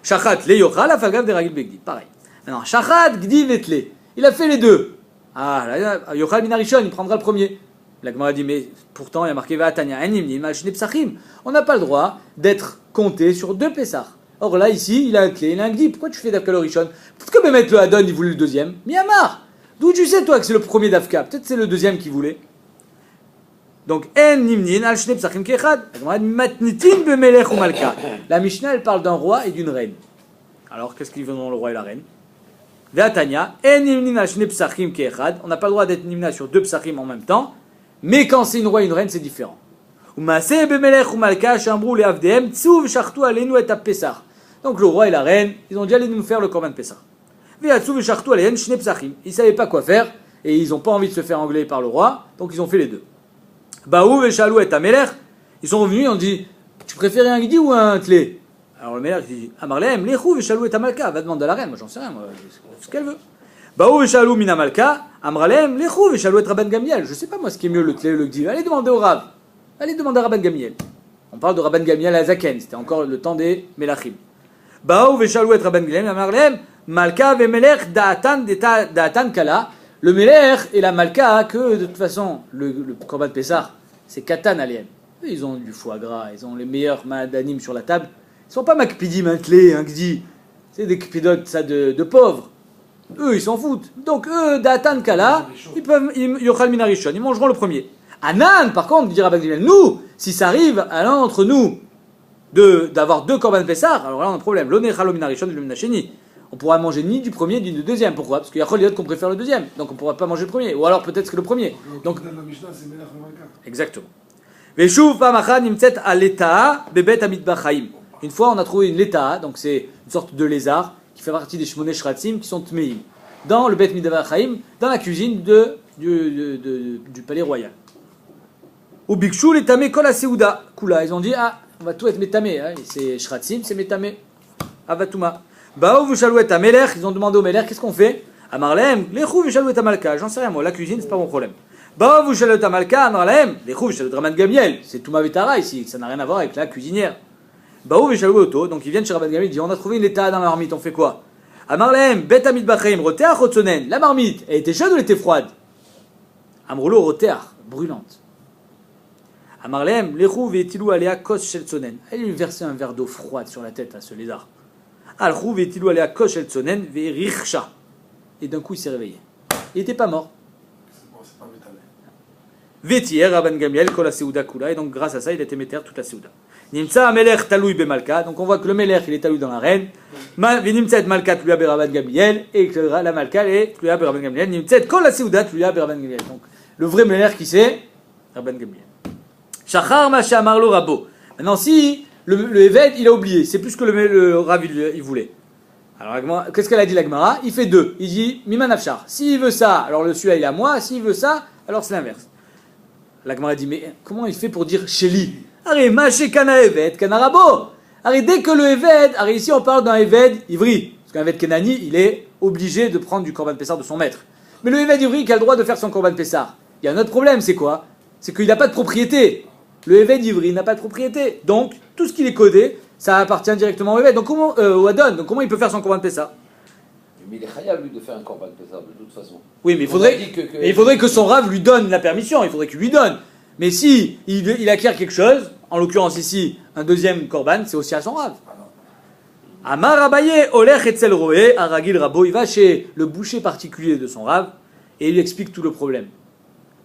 Shachat le yochal, afal gav de ragil begdi. Pareil. Maintenant, shachat gdi vetlé. Il a fait les deux. Ah, là, yochal minarishon, il prendra le premier. La Gemara dit mais pourtant il y a marqué va'atanya enim mal psachim. On n'a pas le droit d'être compté sur 2 pessah. Or là, ici, il a un clé, il a un gdi. Pourquoi tu fais d'Afka le Rishon? Peut-être que mettre le Hadon, il voulait le deuxième. Miyamar! D'où tu sais, toi, que c'est le premier d'Afka? Peut-être c'est le deuxième qu'il voulait. Donc, en nimnin al shnei psachim kechad. Matnitin bemelech ou malka. La Mishnah, elle parle d'un roi et d'une reine. Alors, qu'est-ce qu'ils veulent dans le roi et la reine? Ve'atanya, en nimnin al shnei psachim kechad. On n'a pas le droit d'être nimna sur 2 psachim en même temps. Mais quand c'est une roi et une reine, c'est différent. Donc le roi et la reine, ils ont dit allez nous faire le korban Pessah. Ils ne savaient pas quoi faire et ils n'ont pas envie de se faire engueuler par le roi, donc ils ont fait les deux. Ils sont revenus et ont dit tu préférais un gdi ou un tlé? Alors le Melech dit Amarlehem, lechou veshalou et amalka, va demander à la reine, moi j'en sais rien, moi, ce qu'elle veut. Baou veshalou min amalka, Amarlehem, lechou veshalou et Rabban Gamiel. Je sais pas moi ce qui est mieux le tlé ou le gdi, allez demander au Rav. Allez demander à Rabban Gamiel. On parle de Rabban Gamiel à Zaken, c'était encore le temps des Melachim. Baou veshalou et Rabban Gamiel, Amarlehem, malka ve melech da'atan kala. Le melech et la malka, que de toute façon, le korban Pessah, c'est katan alien. Ils ont du foie gras, ils ont les meilleurs ma'adanim sur la table. Ils sont pas makpidim, un tlé, un gdi. C'est des kpidot, ça, de pauvres. Eux, ils s'en foutent. Donc eux, da'atan kala, ils peuvent, yochal minarishon, ils mangeront le premier. Anan, par contre, dit Rabban Gamiel, nous, si ça arrive à l'un d'entre nous d'avoir 2 korban Pessah, alors là on a un problème. L'onechalo minarishon et le minasheni. On pourra manger ni du premier ni du deuxième. Pourquoi? Parce qu'il y a Choliot qu'on préfère le deuxième. Donc on ne pourra pas manger le premier. Ou alors peut-être que le premier. Donc, exactement. Veshuv pamachan nimtzet aleta bebet amidbachaim. Une fois on a trouvé une leta, donc c'est une sorte de lézard qui fait partie des shmoneh shratzim qui sont tmeim. Dans le bet midbachaim, dans la cuisine du palais royal. Ou bikshu les tamé kol aseuda kula. Ils ont dit ah on va tout être métamé. Hein. C'est shratzim, c'est métamé. Avatuma. Baou v'shalou et amelech. Ils ont demandé au melech qu'est-ce qu'on fait? Amarlem lechou v'shalou et amalka. J'en sais rien moi. La cuisine c'est pas mon problème. Bah, vous chalot amalka, amralaem, les chouv chalot Rabban Gamliel. C'est tout ma vetara ici, ça n'a rien à voir avec la cuisinière. Bah, vous chalot auto, donc ils viennent chez Rabban Gamliel, ils disent on a trouvé une état dans la marmite, on fait quoi? Amarlehem, bet amit bachreim, roteach rotsonen. La marmite, elle était chaude ou elle était froide? Amrolo, roteach, brûlante. Amarlehem, l'echou ve'etilou alea kos shel tsonen. Elle lui versait un verre d'eau froide sur la tête à ce lézard. Alchou ve'etilou alea kos shel tsonen ve'richsha. Et d'un coup, il s'est réveillé. Il n'était pas mort. C'est pas métalé. Vétier, Rabban Gamliel, kol ha-seuda kula. Et donc, grâce à ça, il était méter toute la seuda. Nimtsa melech taloui bemalka. Donc, on voit que le melech, il est taloui dans la reine. Nimtsa et malka tluya be Rabban Gamliel. Et que la malka est tluya be Rabban Gamliel. Nimtsa kol ha-seuda tluya be Rabban Gamliel. Donc, le vrai melech qui c'est Rabban Gamliel. Shachar ma she'amarlo rabo. Maintenant, si le Eved, il a oublié, c'est plus que le Rav il voulait. Alors, qu'est-ce qu'elle a dit la Gemara? Il fait deux. Il dit Miman Afshar. S'il veut ça, alors le celui-là il est à moi. S'il veut ça, alors c'est l'inverse. La Gemara dit mais comment il fait pour dire Sheli? Arrête, Maché Kana Eved, Kana Rabo. Arrête, dès que le Eved, arrête, ici on parle d'un Eved ivri. Parce qu'un Eved Kenani, il est obligé de prendre du Korban Pessar de son maître. Mais le Eved ivri qui a le droit de faire son Korban Pessar, il y a un autre problème, c'est quoi? C'est qu'il n'a pas de propriété. Le Eved ivri n'a pas de propriété. Donc, tout ce qu'il est codé, ça appartient directement au Eved. Donc, comment, au Adon, donc comment il peut faire son Korban Pessar? Mais il est khayab, lui, de faire un korban Pessah, de toute façon. Oui, mais il faudrait que son Rav lui donne la permission, il faudrait qu'il lui donne. Mais si il acquiert quelque chose, en l'occurrence ici, un deuxième Korban, c'est aussi à son Rav. Amar Abaye, Olech etzel roé, Aragil Rabo, il va chez le boucher particulier de son Rav, et il lui explique tout le problème.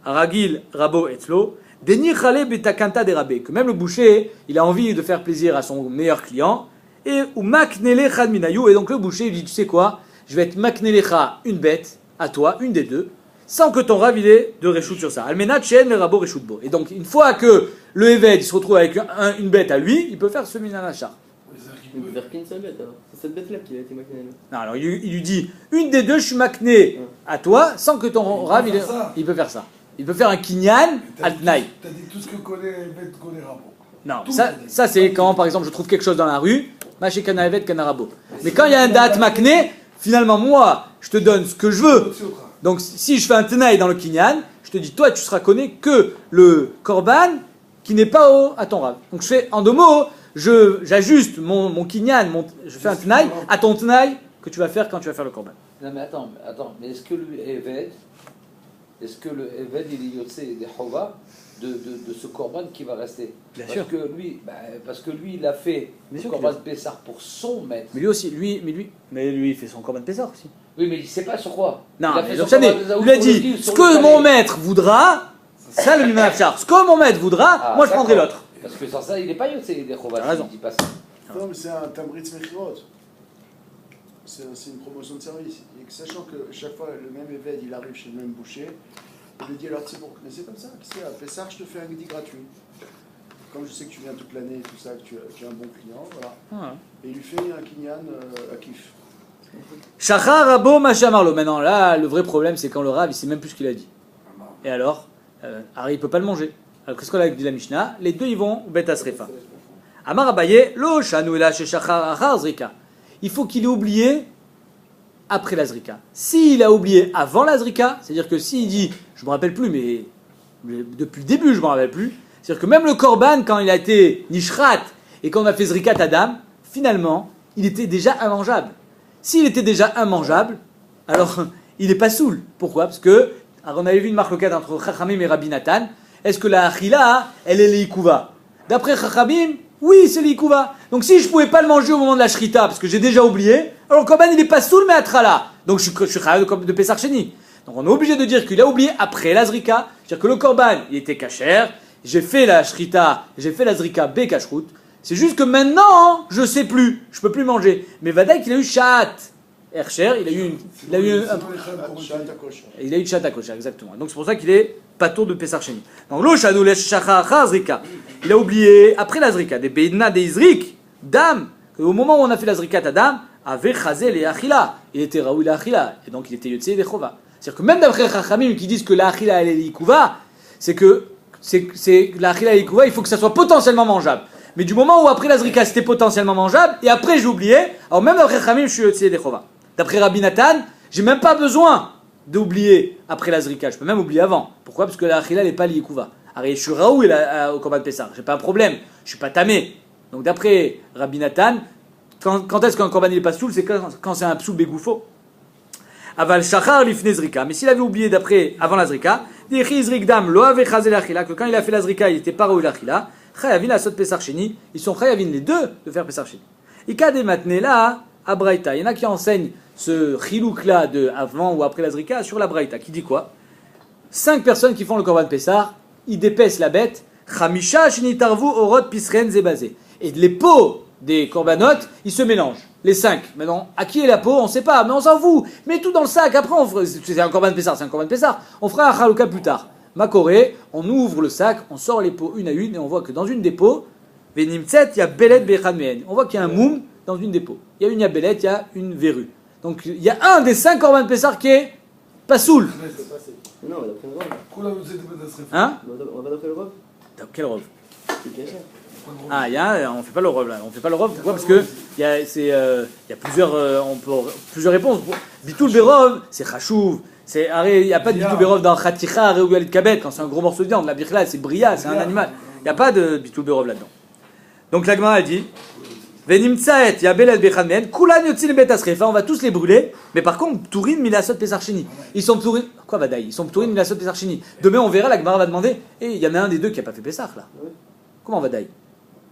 Aragil Rabo etzlo, Deni Chale betakanta de Rabé, que même le boucher, il a envie de faire plaisir à son meilleur client, et ou maknele chad minayou, et donc le boucher, il dit, tu sais quoi, je vais te maknelecha une bête, à toi, une des deux, sans que ton Rav il ait de réchoute sur ça. Almenat chen le rabo réchoute bo. Et donc, une fois que le Eved il se retrouve avec une bête à lui, il peut faire ce minanachar. Il peut faire qu'une seule bête alors. C'est cette bête-là qui a été maquinée. Non, alors il lui dit, une des deux, je suis makné à toi, sans que ton Rav il peut faire ça. Il peut faire un kinyan al tnaï. T'as dit tout ce que connaît Eved, connaît Rabo. Non, ça c'est quand, par exemple, je trouve quelque chose dans la rue, maché kana Eved, kana rabo. Mais quand il y a un date makné, finalement, moi, je te donne ce que je veux. Donc, si je fais un tenaï dans le kinyan, je te dis, toi, tu seras connu que le korban qui n'est pas à ton Rav. Donc, je fais, en deux mots, j'ajuste mon kinyan, je fais un tenaï à ton tenaï que tu vas faire quand tu vas faire le korban. Non, mais attends, mais est-ce que le Eved, il est yotse des Chova de ce korban qui va rester? Bien parce sûr. Parce que lui, il a fait le korban Pessar pour son maître. Mais lui aussi, lui, il fait son korban Pessah aussi. Oui, mais il ne sait pas sur quoi. Non, il a mais fait donc, son il korban lui a dit, ce que mon maître voudra, ça le Miman Afshar. Ce que mon maître voudra, moi je prendrai l'autre. Parce que sans ça, il n'est pas yotse des Chova. T'as raison. Il dit pas ça. Non, mais c'est un Tamritz Mechirot. C'est une promotion de service. Et que sachant que chaque fois, le même Eved, il arrive chez le même boucher, il lui dit alors, c'est bon, mais c'est comme ça, qu'est-ce qu'il y a? Pessar, je te fais un guidi gratuit. Comme je sais que tu viens toute l'année et tout ça, que tu es un bon client, voilà. Et il lui fait un kinyan à kiff. Shachar Rabo Machamarlo. Maintenant, là, le vrai problème, c'est quand le Rav, il sait même plus ce qu'il a dit. Et alors, il peut pas le manger. Alors, qu'est-ce qu'on a dit la Mishnah? Les deux, ils vont au Bet Asrefa. Amar Abaye, lo shanu ela she shachar achar zrika. Il faut qu'il ait oublié après la zrika. S'il a oublié avant la zrika, c'est-à-dire que s'il dit, je me rappelle plus, mais depuis le début, je me rappelle plus, c'est-à-dire que même le korban, quand il a été nishrat et quand on a fait zrikat adam, finalement, il était déjà immangeable. S'il était déjà immangeable, alors il n'est pas saoul. Pourquoi? Parce que, alors on avait vu une marloquette entre Chachamim et Rabbi Nathan. Est-ce que la achila, elle est l'ikuva? D'après Chachamim, oui, c'est l'ikuva. Donc si je ne pouvais pas le manger au moment de la shrita, parce que j'ai déjà oublié, alors le korban il n'est pas saoul mais atrala. Donc je suis chayav de Pesach Sheni. Donc on est obligé de dire qu'il a oublié après la zrika. C'est-à-dire que le korban, il était kasher, j'ai fait la shrita, j'ai fait la zrika bekashrut. C'est juste que maintenant, je sais plus, je peux plus manger. Mais Vadaï qu'il a eu chat. Ercher, il a eu une chat à kosher, exactement. Donc c'est pour ça qu'il est pato de Pesach Sheni. Donc lo shadou le shachar zrika. Il a oublié après la zrika des beidna des izrik dam. Au moment où on a fait la zrika Adam, avait chazé les achila. Il était raoui la achila et donc il était yotse des chova. C'est-à-dire que même d'après Chachamim qui disent que la achila elle est l'ikuva, c'est que c'est la achila et l'ikuva, il faut que ça soit potentiellement mangeable. Mais du moment où après la zrika c'était potentiellement mangeable, et après j'ai oublié, alors même d'après Khamim je suis yotse des chova. D'après Rabbi Nathan, j'ai même pas besoin d'oublier après la zrika, je peux même oublier avant. Pourquoi? Parce que la achila n'est pas l'ikuva. Alors je suis raoul au Korban Pessah, j'ai pas un problème, je suis pas tamé. Donc d'après Rabbi Nathan, quand est-ce qu'un Korban il est pas soul? C'est quand c'est un psoul bégoufo. Aval shachar lifne zrika. Mais s'il avait oublié avant la zrika, que quand il a fait la zrika, il était pas raoul l'achila, chayavin la sot Pessah sheni, ils sont chayavin les deux de faire Pessah sheni. Ikade matne là, à Braïta. Il y en a qui enseignent ce chilouk là de avant ou après la zrika sur la Braïta, qui dit quoi? 5 personnes qui font le Korban Pessah, ils dépècent la bête, chamisha shenitarvu orot pisren zebazé. Et les peaux des korbanot, ils se mélangent. Les 5. Maintenant, à qui est la peau? On ne sait pas, mais on s'en fout. Mets tout dans le sac. Après, c'est un Korban Pessah, c'est un Korban Pessah. On fera un Chalouka plus tard. Makoré, on ouvre le sac, on sort les peaux une à une, et on voit que dans une des peaux, Venimtset, il y a Belet Bechad Mehen. On voit qu'il y a un moum dans une des peaux. Il y a une Yabelet, il y a une verrue. Donc, il y a un des 5 Korban Pessah qui est pas soul. Non, on va d'après le Rav. Hein? On va d'après le Rav. Quel rov? C'est caché. Ah, on fait pas le rov là. On fait pas le rov. Pourquoi? Parce que il y a plusieurs réponses. Bitoul berov, c'est chachouv. Il n'y a pas de bitoul berov dans chaticha, réougalit kabet quand c'est un gros morceau de viande. La birla, c'est bria, c'est un animal. Il n'y a pas de bitoul berov là-dedans. Donc la Gemara a dit, venim tsaet yabel bechad men, kulan yotzil betasrefa, on va tous les brûler. Mais par contre, tourin milasot pesarchini. Ils sont tourin. Quoi vadaï? Ils sont tourin milasot pesarchini. Demain on verra, la Gemara va demander, il y en a un des deux qui a pas fait pesach là. Comment vadaï?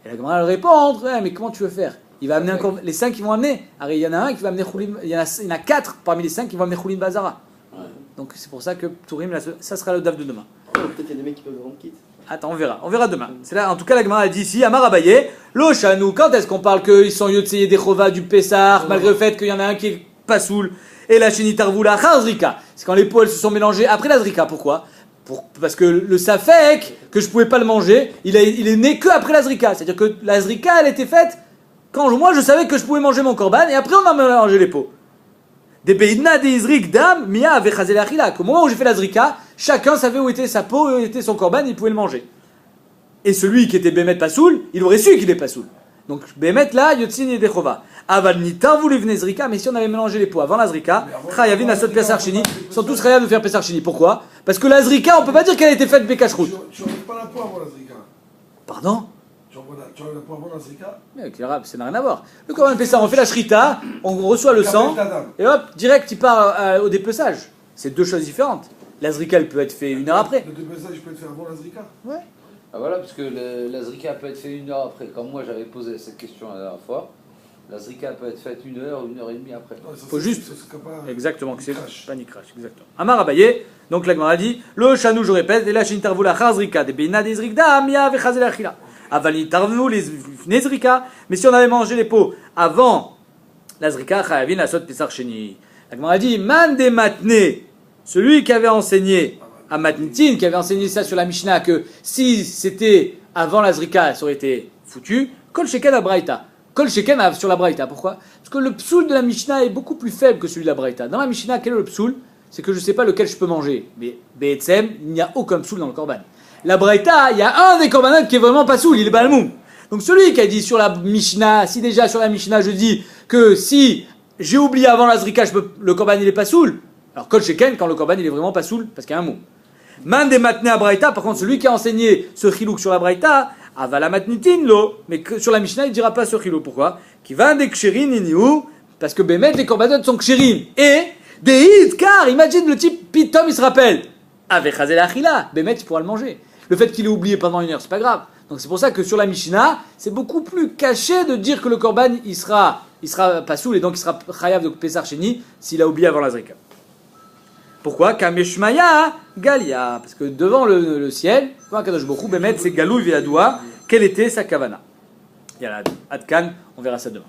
Et la Gemara va répondre, mais comment tu veux faire? Il va amener encore les 5 qui vont amener. Alors, il y en a un qui va amener Choulim, il y en a 4 parmi les 5 qui vont amener Choulim Bazara. Ouais. Donc c'est pour ça que Tourim, ça sera le DAF de demain. Peut-être qu'il y a des mecs qui peuvent rendre quitte. Attends, on verra demain. C'est là, en tout cas, la Gemara a dit ici, Amar Abaye, lo Shanou, quand est-ce qu'on parle qu'ils sont Yotseye des Chova du Pessah, malgré le fait qu'il y en a un qui est pas soul, et la Shenitarvula Chazrika? C'est quand les peaux elles se sont mélangées après la Zrika. Pourquoi? Parce que le safek, que je pouvais pas le manger, il est né que après la zrika. C'est-à-dire que la zrika, elle était faite quand moi je savais que je pouvais manger mon korban, et après on a mélangé les peaux. Des beidna des izrik dam, mia avec chazel achila. Au moment où j'ai fait la zrika, chacun savait où était sa peau, où était son korban, il pouvait le manger. Et celui qui était bémet pasoul, il aurait su qu'il est pasoul. Donc bémet là, yotzin et dechova. Aval nitar voulu venir zrika, mais si on avait mélangé les peaux avant la zrika, chayavin asot pesar sheni, sont tous chayav de faire pesar sheni. Pourquoi? Parce que la zrika, on peut pas dire qu'elle a été faite bekashrut. Tu enlèves pas la peau avant la zrika. Pardon? Tu enlèves la peau avant la zrika. Mais avec l'arabe, ça n'a rien à voir. Le Korban Pessah, on fait la shrita, on reçoit le sang, et hop, direct, il part au dépeçage. C'est deux choses différentes. La zrika, elle peut être faite 1 heure après. Le dépeçage peut être fait avant la zrika. Ouais. Ah voilà, parce que la zrika peut être faite 1 heure après. Comme moi j'avais posé cette question la dernière fois, la zrika peut être faite 1 heure, 1 heure et demie après. Non, ça, Faut juste. Exactement, que c'est crash. pas ni crash, exactement. Amar Abaye, donc la Gemara dit, le chanou, je répète, et là, shintarvu la chazrika, des beina des zrikda, mia ve chazel achila. Avali tarvu les nezrika, mais si on avait mangé les peaux avant la zrika, chayavin la sot pesar sheni. La Gemara dit, man de matne, celui qui avait enseigné à Matnitin, qui avait enseigné ça sur la Mishnah, que si c'était avant la zrika, ça aurait été foutu, kol sheken à Braïta. Kol sheken sur la Braïta. Pourquoi? Parce que le psoul de la Mishnah est beaucoup plus faible que celui de la Braïta. Dans la Mishnah, quel est le psoul? C'est que je ne sais pas lequel je peux manger. Mais Be'etzem, il n'y a aucun psoul dans le korban. La Braïta, il y a un des korbanot qui est vraiment pas soul, il est balmoum. Donc celui qui a dit sur la Mishnah, si déjà sur la Mishnah je dis que si j'ai oublié avant la zrika, le korban il est pas soul. Alors kol sheken quand le korban il est vraiment pas soul, parce qu'il y a un mot. Man des matné à Braïta, par contre celui qui a enseigné ce chilouk sur la Braïta, avala matnitin lo, mais sur la Mishnah il dira pas ce chilouk. Pourquoi? Qui va des ksherin iniou, parce que bémet les korbanot sont ksherim. Et des hit, car imagine le type pitom il se rappelle. Avec chazel achila, bémet il pourra le manger. Le fait qu'il ait oublié pendant 1 heure, c'est pas grave. Donc c'est pour ça que sur la Mishnah, c'est beaucoup plus caché de dire que le korban il sera pas soul et donc il sera chayav de pesar sheni s'il a oublié avant la zrika. Pourquoi? Kameshmaya Galia. Parce que devant le ciel, Kadosh Bokhu, Bemet, c'est Galou Viadoua. Quelle était sa kavana? Il y a la Adkan, on verra ça demain.